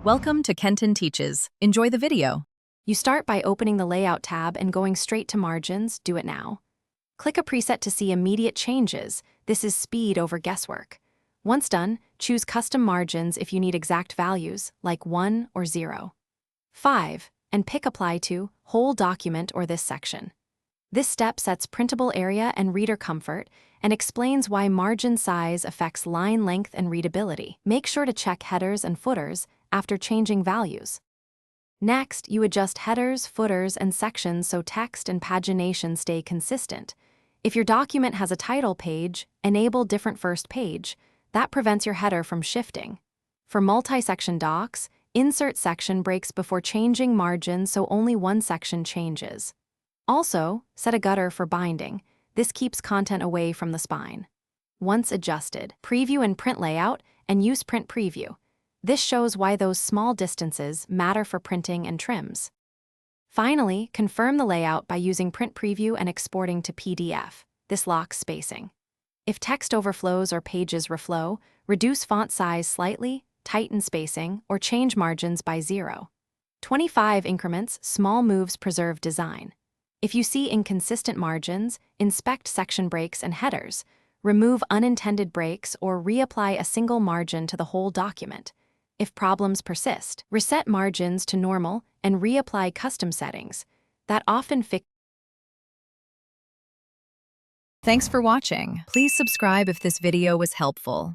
Welcome to Kenton Teaches. Enjoy the video. You start by opening the Layout tab and going straight to Margins. Do it now. Click a preset to see immediate changes. This is speed over guesswork. Once done, choose Custom Margins if you need exact values, like 1 or 0. 5, and pick Apply to Whole Document or this section. This step sets printable area and reader comfort and explains why margin size affects line length and readability. Make sure to check headers and footers after changing values. Next, you adjust headers, footers, and sections so text and pagination stay consistent. If your document has a title page, enable Different First Page. That prevents your header from shifting. For multi-section docs, insert section breaks before changing margins so only one section changes. Also, set a gutter for binding. This keeps content away from the spine. Once adjusted, preview and print layout and use Print Preview. This shows why those small distances matter for printing and trims. Finally, confirm the layout by using Print Preview and exporting to PDF. This locks spacing. If text overflows or pages reflow, reduce font size slightly, tighten spacing, or change margins by 0. 25 increments, small moves preserve design. If you see inconsistent margins, inspect section breaks and headers. Remove unintended breaks or reapply a single margin to the whole document. If problems persist, reset margins to normal and reapply custom settings. That often fixes. Thanks for watching. Please subscribe if this video was helpful.